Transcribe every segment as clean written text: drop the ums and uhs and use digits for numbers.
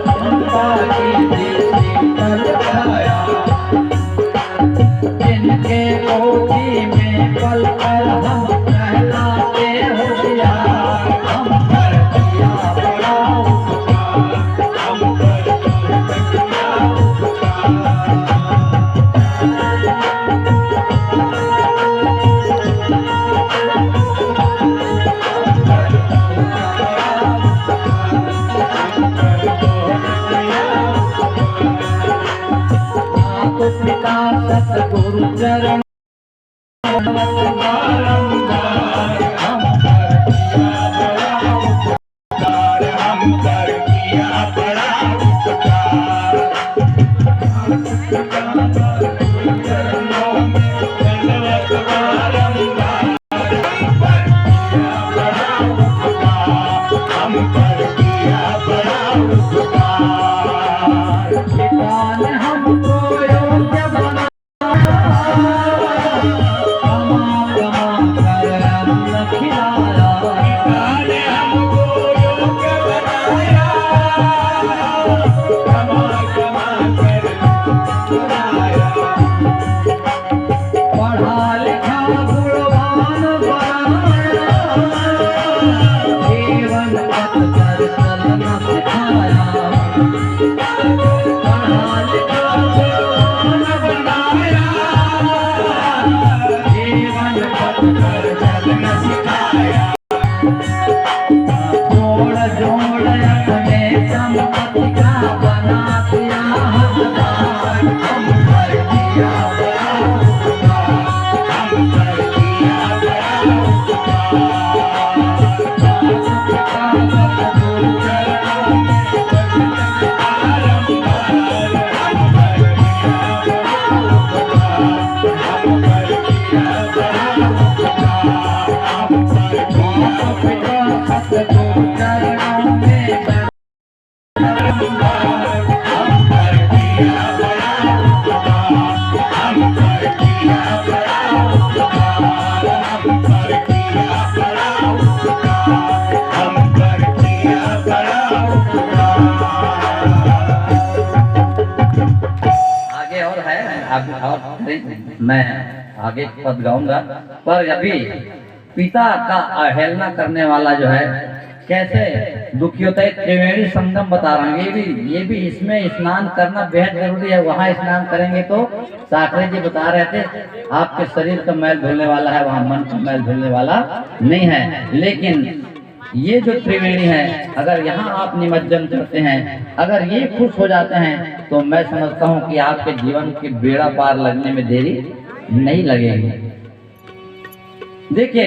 चिंता कीजिए शीतल छाया, जिनके कोटि में पल कर हम कहलाते होशियार, हम पर किया बड़ा उपकार, हम पर किया उपकार। पिता सतगुरु चरण बारंबार, हम पर किया बड़ा उपकार, हम पर किया बड़ा उपकार। चरणों में दंडवत बारंबार, हम पर किया बड़ा उपकार। पिता ने हमको योग्य बनाया, कमा कमा कर अन्न खिलाया, पिता ने हमको योग्य बनाया, कमा कमा कर खिलाया। पढ़ा लिखा गुणवान बनाया, जीवन पथ पर चलना सिखाया। पढ़ा लिखा गुणवान बनाया, जीवन पथ पर चलना सिखाया। जोड़ जोड़ अपने संपत्ति का बना दिया हकदार, हम पर किया बड़ा उपकार, हम पर किया बड़ा उपकार। पिता सतगुरु चरणों में दंडवत बारंबार, हम पर किया बड़ा उपकार, हम पर किया बड़ा उपकार, हम पर किया पिता सतगुरु चरणों में बारंबार, हम पर किया बड़ा उपकार, हम पर किया बड़ा उपकार, हम पर किया बड़ा उपकार, हम पर किया बड़ा उपकार। आगे और है, और मैं आगे पद गाऊंगा, पर अभी पिता का अवहेलना करने वाला जो है कैसे दुखी होता है, त्रिवेणी संगम बता रहा हूँ। ये भी इसमें स्नान करना बेहद जरूरी है। वहाँ स्नान करेंगे तो साकरे जी बता रहे थे आपके शरीर का मैल धुलने वाला है, वहाँ मन का मैल धुलने वाला नहीं है। लेकिन ये जो त्रिवेणी है, अगर यहाँ आप निमज्जन करते हैं, अगर ये खुश हो जाते हैं, तो मैं समझता हूँ कि आपके जीवन के बेड़ा पार लगने में देरी नहीं लगेगी। देखिए,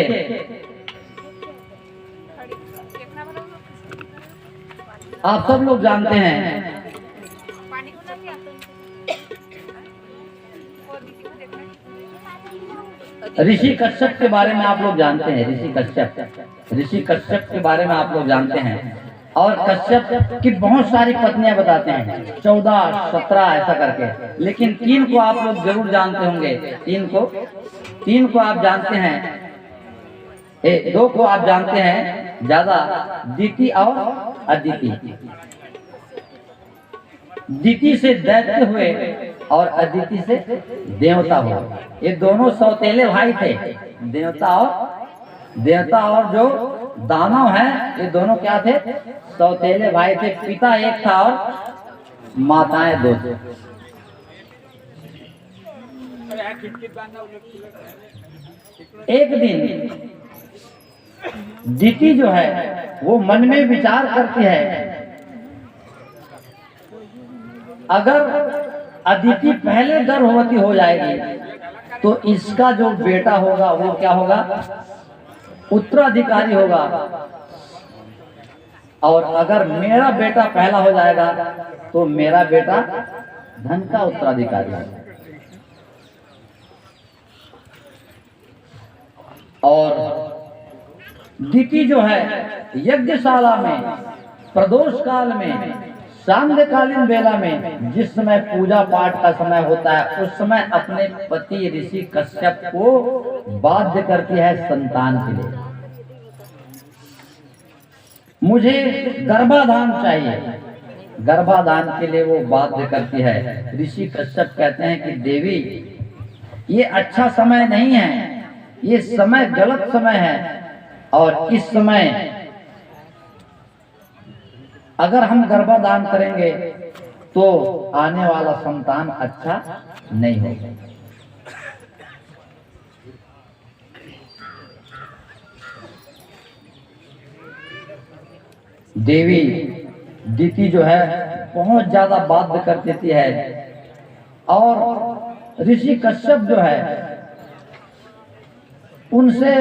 आप सब लोग जानते हैं ऋषि कश्यप के बारे में, आप लोग जानते हैं ऋषि कश्यप के बारे में आप लोग जानते हैं। और कश्यप की बहुत सारी पत्नियां बताते हैं, 14, 17 ऐसा करके। लेकिन 3 को आप लोग जरूर जानते होंगे। 3 को आप जानते हैं, 2 को आप जानते हैं ज्यादा, दीति और अदिति। दीति से दैत्य हुए और अदिति से देवता हुए। ये दोनों सौतेले भाई थे। देवता और जो दानव हैं, ये दोनों क्या थे? सौतेले भाई थे। पिता एक था और माताएं 2 थी। एक दिन दीति जो है वो मन में विचार करती है, अगर अदिति पहले गर्भवती हो जाएगी तो इसका जो बेटा होगा वो क्या होगा? उत्तराधिकारी होगा। और अगर मेरा बेटा पहला हो जाएगा तो मेरा बेटा धन का उत्तराधिकारी होगा। और दीति जो है यज्ञशाला में प्रदोष काल में सांध्यकालीन बेला में जिस समय पूजा पाठ का समय होता है उस समय अपने पति ऋषि कश्यप को बाध्य करती है संतान के लिए। मुझे गर्भाधान चाहिए, गर्भाधान के लिए वो बाध्य करती है। ऋषि कश्यप कहते हैं कि देवी, ये अच्छा समय नहीं है, ये समय गलत समय है, और इस समय अगर हम गर्भाधान करेंगे तो आने वाला संतान अच्छा नहीं होगा। देवी दीति जो है बहुत ज्यादा बाध्य कर देती है, और ऋषि कश्यप जो है उनसे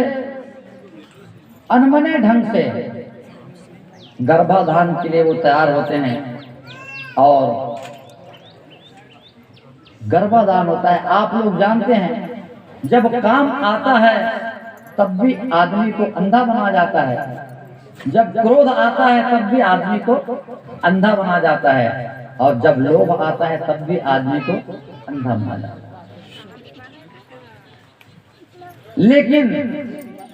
अनमने ढंग से गर्भाधान के लिए वो तैयार होते हैं, और गर्भाधान होता है। आप लोग जानते हैं, जब काम आता है तब भी आदमी को अंधा बना जाता है, जब क्रोध आता है तब भी आदमी को अंधा बना जाता है, और जब लोभ आता है तब भी आदमी को अंधा बना जाता है। लेकिन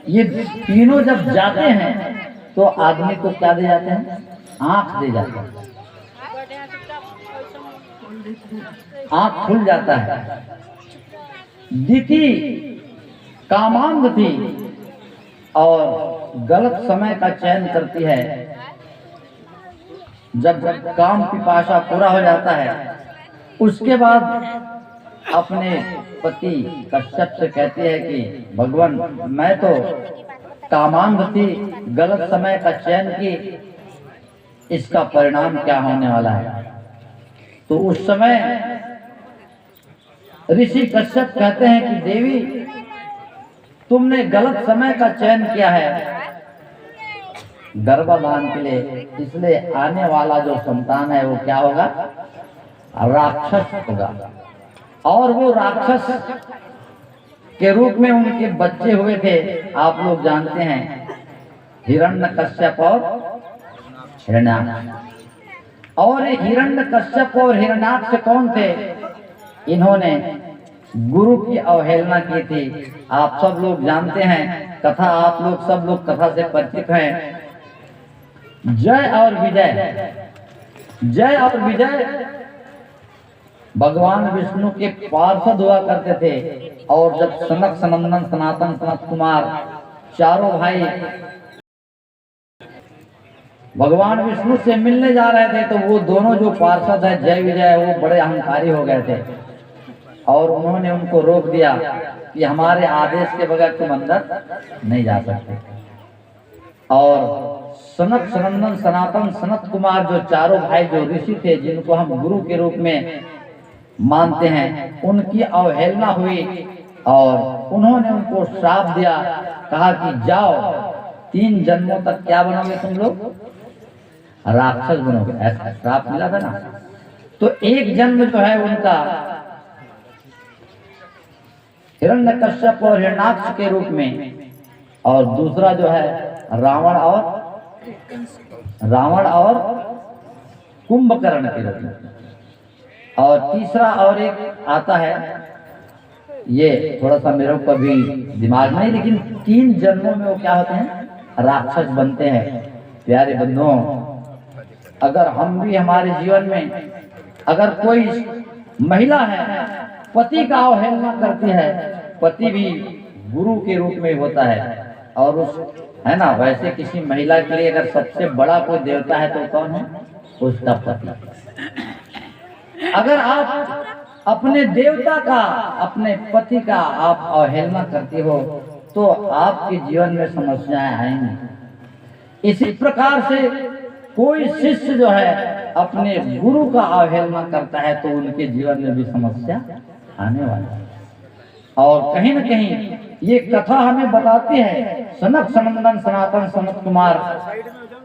ये तीनों जब जाते हैं तो आदमी को क्या दे जाते हैं? आंख दे जाते हैं, आंख खुल जाता है। दीति कामांध थी और गलत समय का चयन करती है। जब काम पिपासा पूरा हो जाता है, उसके बाद अपने पति कश्यप से कहती है कि भगवान, मैं तो कामांध थी, गलत समय का चयन की, इसका परिणाम क्या होने वाला है। तो उस समय ऋषि कश्यप कहते हैं कि देवी, तुमने गलत समय का चयन किया है गर्भाधान के लिए, इसलिए आने वाला जो संतान है वो क्या होगा? राक्षस होगा। और वो राक्षस के रूप में उनके बच्चे हुए थे, आप लोग जानते हैं, हिरण्यकश्यप और हिरण्याक्ष। और हिरण्यकश्यप और हिरण्याक्ष कौन थे? इन्होंने गुरु की अवहेलना की थी। आप सब लोग जानते हैं कथा, आप लोग सब लोग कथा से परिचित हैं। जय और विजय, जय और विजय भगवान विष्णु के पार्षद हुआ करते थे, और जब सनक, सनंदन, सनातन, सनत कुमार चारों भाई भगवान विष्णु से मिलने जा रहे थे, तो वो दोनों जो पार्षद है जय विजय, वो बड़े अहंकारी हो गए थे, और उन्होंने उनको रोक दिया कि हमारे आदेश के बगैर तुम अंदर नहीं जा सकते। और सनक, सनंदन, सनातन, सनत कुमार जो चारों भाई जो ऋषि थे, जिनको हम गुरु के रूप में मानते हैं, उनकी अवहेलना हुई और उन्होंने उनको श्राप दिया। कहा कि जाओ, 3 जन्मों तक क्या बनोगे तुम लोग? राक्षस बनोगे, ऐसा श्राप मिला था ना। तो एक जन्म जो है उनका हिरण्यकश्यप और हिरण्याक्ष के रूप में, और दूसरा जो है रावण और कुंभकर्ण के रूप में, और तीसरा और एक आता है, ये थोड़ा सा मेरे को भी दिमाग में, लेकिन 3 जन्मों में वो क्या होते हैं? राक्षस बनते हैं। प्यारे बंधुओं, अगर हम भी हमारे जीवन में, अगर कोई महिला है पति का अवहेलना करती है, पति भी गुरु के रूप में होता है, और उस है ना, वैसे किसी महिला के लिए अगर सबसे बड़ा कोई देवता है तो कौन है? उसका पति। अगर आप अपने देवता का, अपने पति का आप अवहेलना करती हो तो आपके जीवन में समस्याएं आएंगी। इसी प्रकार से कोई शिष्य जो है अपने गुरु का अवहेलना करता है तो उनके जीवन में भी समस्या आने वाली है। और कहीं न कहीं ये कथा हमें बताती है, सनक, सनंदन, सनातन, सनत कुमार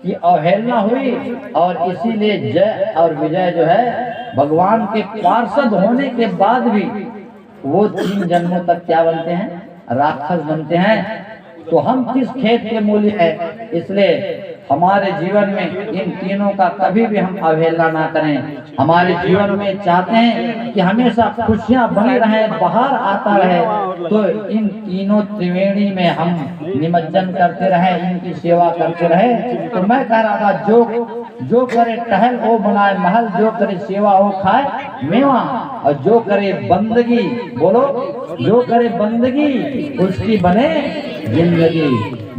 की अवहेलना हुई, और इसीलिए जय और विजय जो है भगवान के पार्षद होने के बाद भी वो 3 जन्मों तक क्या बनते हैं? राक्षस बनते हैं। तो हम किस खेत के मूल्य है, इसलिए हमारे जीवन में इन तीनों का कभी भी हम अवहेलना ना करें। हमारे जीवन में चाहते हैं कि हमेशा खुशियां बनी रहे, बाहर आता रहे, तो इन तीनों त्रिवेणी में हम निमज्जन करते रहे, इनकी सेवा करते रहे। तो मैं कह रहा था, जो जो करे टहल वो बनाए महल, जो करे सेवा वो खाए मेवा, और जो करे बंदगी, बोलो, जो करे बंदगी उसकी बने जिंदगी,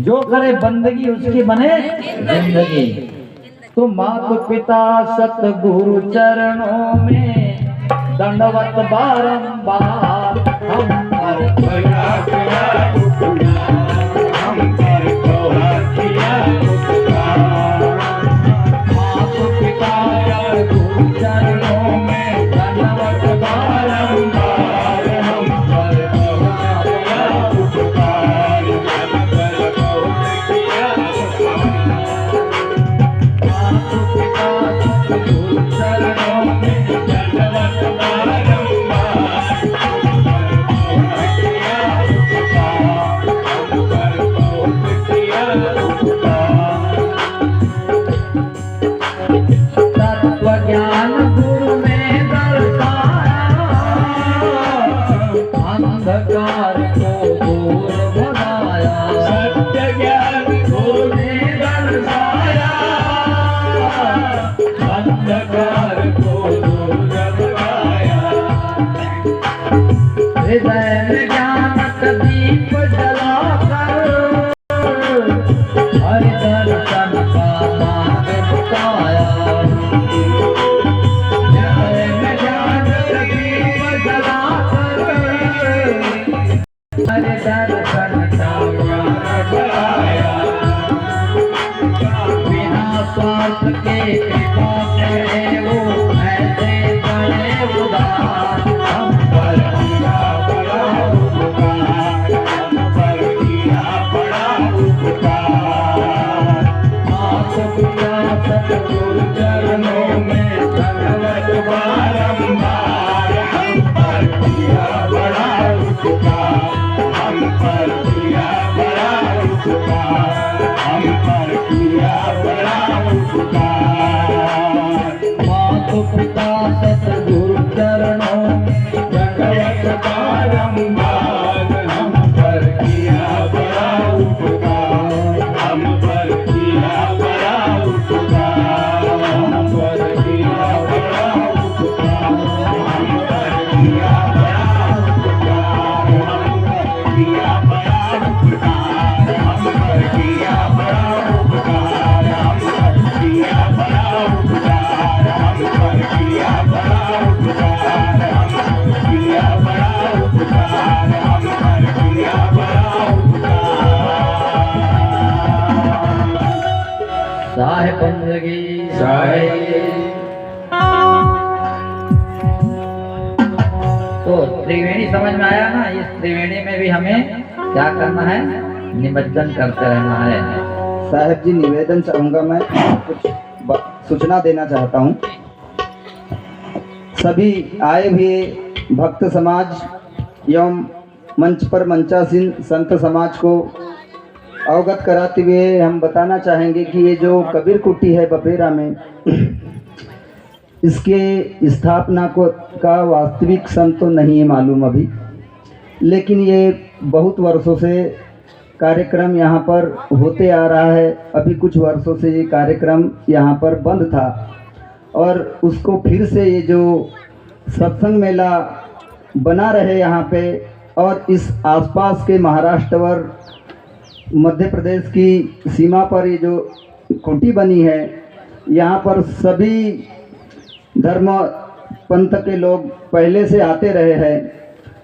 जो करे बंदगी उसकी बने जिंदगी। तो माता पिता सतगुरु चरणों में दंडवत बारंबार, हम पर दया किया हम पर तोहरा किया उपकार। माता पिता सतगुरु चरणों में दंडवत बारंबार, हम पर तोहरा किया उपकार, हम पर तोहरा किया उपकार। माता पिता सतगुरु चरणों में दंडवत बारंबार, हम पर तोहरा किया उपकार, हम पर तोहरा किया उपकार। तत्व ज्ञान गुरु में दर्शाया, अंधकार को दूर भगाया। सत्य ज्ञान गुरु ने दर्शाया, अंधकार को दूर भगाया। हृदय में ज्ञान का दीप जलाकर, हरि दर्शन का मार्ग बताया। हृदय में ज्ञान का दीप जलाकर, हरि दर्शन का मार्ग बताया। बिना स्वार्थ के कृपा करे वो ऐसे बड़े उदार, हम पर किया बड़ा उपकार, हम पर किया बड़ा उपकार। माता पिता सतगुरु चरणों में दंडवत बारंबार, हम पर किया बड़ा उपकार, हम पर किया बड़ा उपकार, हम पर किया बड़ा उपकार। माता पिता सतगुरु चरणों में दंडवत बारंबार, हम पर किया बड़ा उपकार, हम पर किया बड़ा उपकार, हम पर किया बड़ा उपकार, हम पर किया बड़ा उपकार, हम पर किया बड़ा उपकार, हम पर किया बड़ा उपकार, हम पर किया बड़ा उपकार, हम पर किया बड़ा उपकार, हम पर किया बड़ा उपकार, हम पर किया बड़ा उपकार। साहिब बंदगी तो त्रिवेणी समझ में आया ना। इस त्रिवेणी में भी हमें क्या करना है, निमज्जन करते रहना है। साहब जी निवेदन चाहूंगा, मैं कुछ सूचना देना चाहता हूं। सभी आए हुए भक्त समाज एवं मंच पर मंचासीन संत समाज को अवगत कराते हुए हम बताना चाहेंगे कि ये जो कबीर कुटी है बपेरा में, इसके स्थापना को का वास्तविक सन तो नहीं है मालूम अभी, लेकिन ये बहुत वर्षों से कार्यक्रम यहाँ पर होते आ रहा है। अभी कुछ वर्षों से ये कार्यक्रम यहाँ पर बंद था और उसको फिर से ये जो सत्संग मेला बना रहे यहाँ पे, और इस आसपास के महाराष्ट्र और मध्य प्रदेश की सीमा पर ये जो कुटी बनी है, यहाँ पर सभी धर्म पंथ के लोग पहले से आते रहे हैं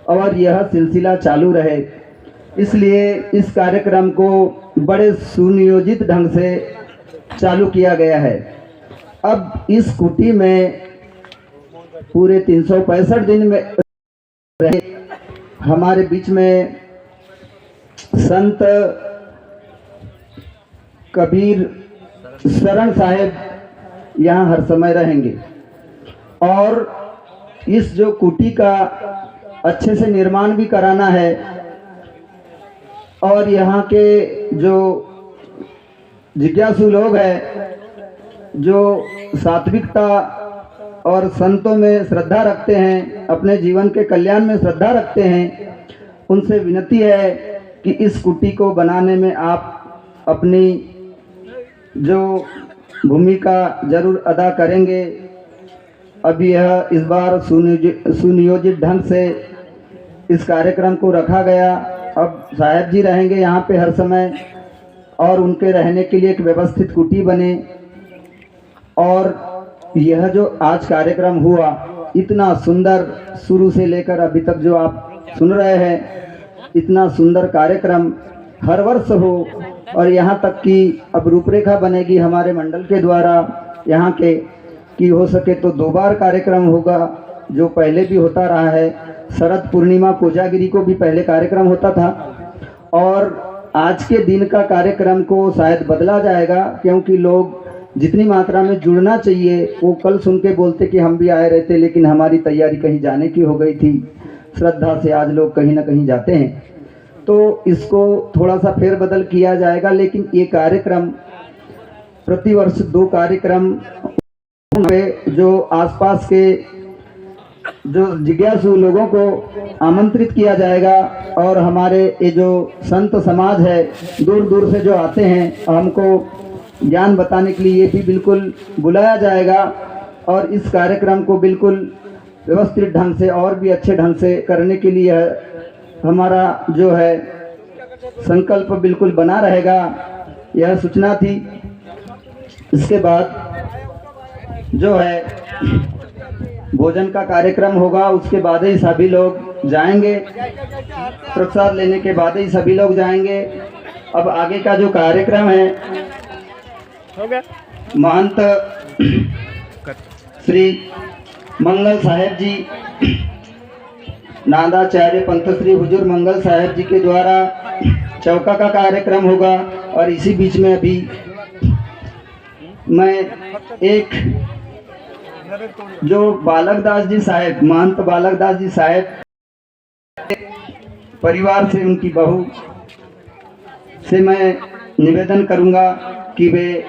और यह सिलसिला चालू रहे। इसलिए इस कार्यक्रम को बड़े सुनियोजित ढंग से चालू किया गया है। अब इस कुटी में पूरे 365 दिन में रहे हमारे बीच में संत कबीर शरण साहेब यहाँ हर समय रहेंगे और इस जो कुटी का अच्छे से निर्माण भी कराना है और यहाँ के जो जिज्ञासु लोग हैं, जो सात्विकता और संतों में श्रद्धा रखते हैं, अपने जीवन के कल्याण में श्रद्धा रखते हैं, उनसे विनती है कि इस कुटी को बनाने में आप अपनी जो भूमिका जरूर अदा करेंगे। अब यह इस बार सुनियोजित ढंग से इस कार्यक्रम को रखा गया। अब साहब जी रहेंगे यहाँ पे हर समय और उनके रहने के लिए एक व्यवस्थित कुटी बने। और यह जो आज कार्यक्रम हुआ इतना सुंदर, शुरू से लेकर अभी तक जो आप सुन रहे हैं, इतना सुंदर कार्यक्रम हर वर्ष हो। और यहाँ तक कि अब रूपरेखा बनेगी हमारे मंडल के द्वारा यहाँ के कि हो सके तो 2 बार कार्यक्रम होगा, जो पहले भी होता रहा है। शरद पूर्णिमा कोजागिरी को भी पहले कार्यक्रम होता था और आज के दिन का कार्यक्रम को शायद बदला जाएगा, क्योंकि लोग जितनी मात्रा में जुड़ना चाहिए वो कल सुन के बोलते कि हम भी आए रहते, लेकिन हमारी तैयारी कहीं जाने की हो गई थी। श्रद्धा से आज लोग कहीं ना कहीं जाते हैं, तो इसको थोड़ा सा फेरबदल किया जाएगा। लेकिन ये कार्यक्रम प्रतिवर्ष 2 कार्यक्रम पे जो आसपास के जो जिज्ञासु लोगों को आमंत्रित किया जाएगा। और हमारे ये जो संत समाज है दूर दूर से जो आते हैं, हमको ज्ञान बताने के लिए ये भी बिल्कुल बुलाया जाएगा। और इस कार्यक्रम को बिल्कुल व्यवस्थित ढंग से और भी अच्छे ढंग से करने के लिए हमारा जो है संकल्प बिल्कुल बना रहेगा। यह सूचना थी। इसके बाद जो है भोजन का कार्यक्रम होगा, उसके बाद ही सभी लोग जाएंगे, प्रसाद लेने के बाद ही सभी लोग जाएंगे। अब आगे का जो कार्यक्रम है, महंत श्री मंगल साहेब जी, नादाचार्य पंथ श्री हुजूर मंगल साहेब जी के द्वारा चौका का कार्यक्रम होगा। और इसी बीच में अभी मैं एक जो बालक दास जी साहेब, महंत बालक दास जी साहेब परिवार से उनकी बहू से मैं निवेदन करूंगा कि वे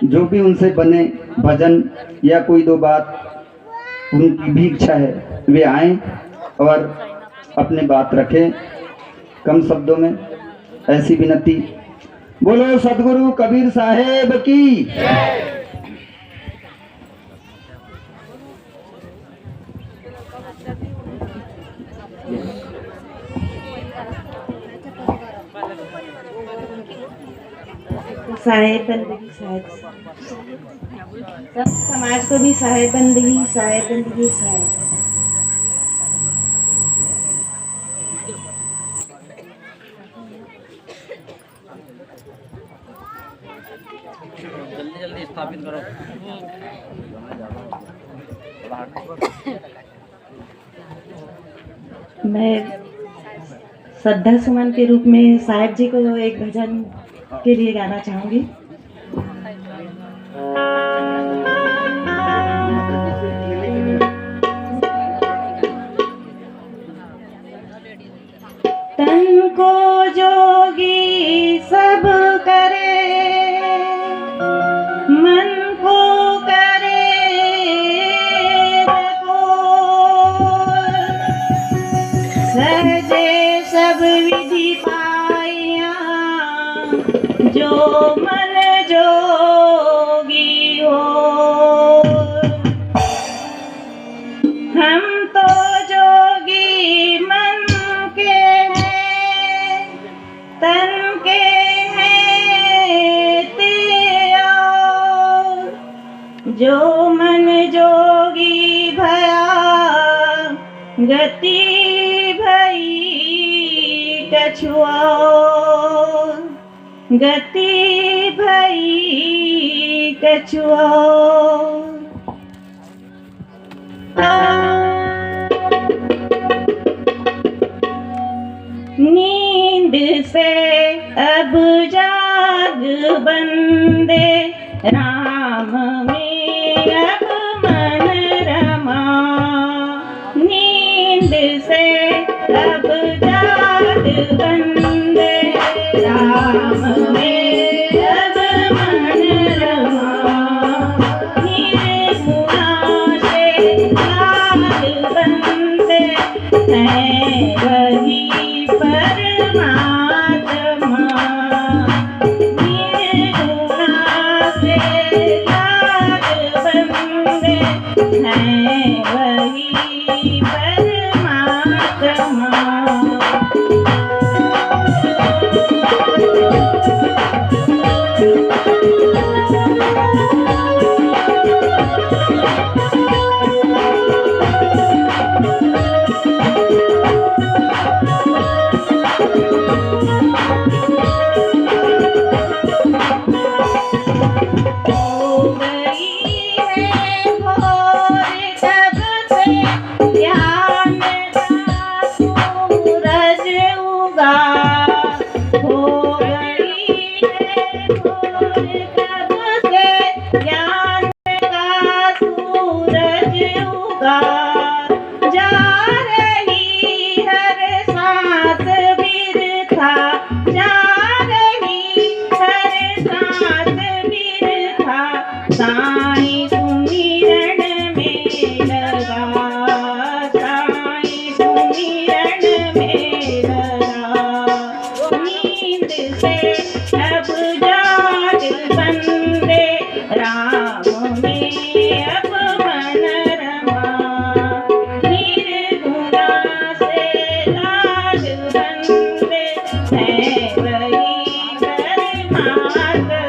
जो भी उनसे बने भजन या कोई 2 बात, उनकी भी इच्छा है वे आएं और अपने बात रखें कम शब्दों में, ऐसी विनती। बोलो सदगुरु कबीर साहेब की। साहेब बंदगी, साहेब सब समाज को भी साहेब बंदगी, साहेब बंदगी, साहेब। जल्दी जल्दी स्थापित करो। मैं श्रद्धा सुमन के रूप में साहेब जी को एक भजन के लिए गाना चाहूंगी। तन को जोगी सब करे, मन को करे सहजे सब विधि पाइया, जो मन जोगी हो। हम तो जोगी मन के हैं, तन के हैं तेरा। जो मन जोगी भया, गति भई कछुआ, गति भई कछुआ। नींद से अब जाग बंदे, राम में अब मन रमा। नींद से अब जाग बंदे, राम में अब मन रमा। निर्गुणा से लाल बंदे हैं वही परमात्मा। निर्गुणा से है वही परमात्मा। साईं सुमिरन में लगा, साईं सुमिरन में लगा। नींद से अब जाग बंदे, राम में अब मन रमा। निर्गुणा से लाग बंदे, है वही परमात्मा।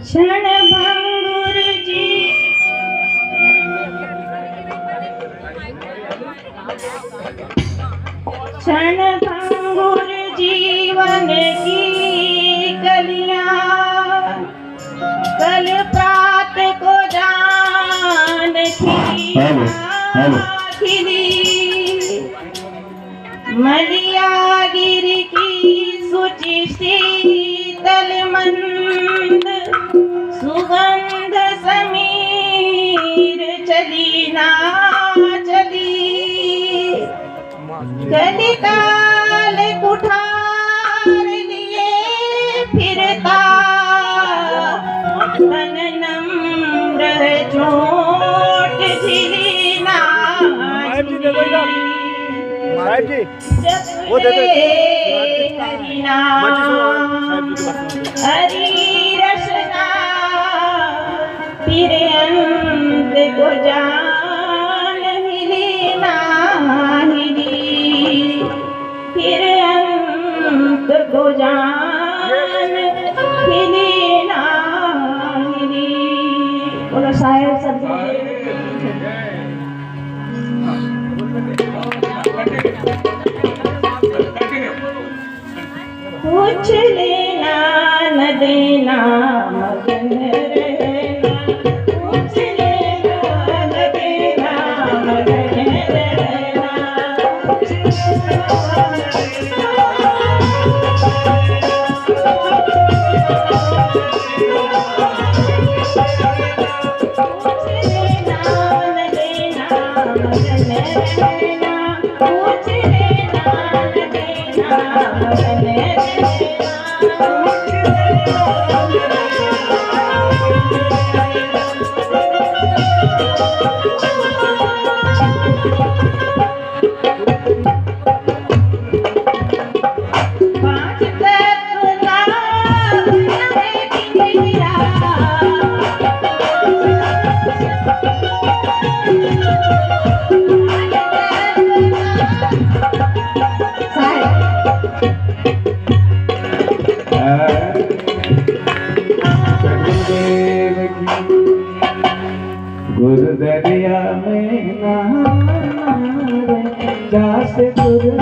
क्षण भंगुर जी क्षण भंगुर जीवन की कलियां, कल प्रात को जान खिली, मलिया गिर की सुचि शीतल मंद सुगंध समीर चली ना चली कलिकाल कुठार लिए फिरता तन नम्र चोट झिली ना वो दे दो। हरि रसना फिर अंत को जान हिली ना हिली फिर अंत को जान हिली ना हिली। बोलो साहेब सब कुछ लेना न देना मगन रहना कुछ लेना न देना मगन रहना कुछ लेना न देना मगन रहना कुछ लेना न देना मगन गुरु दरिया में दास गुरु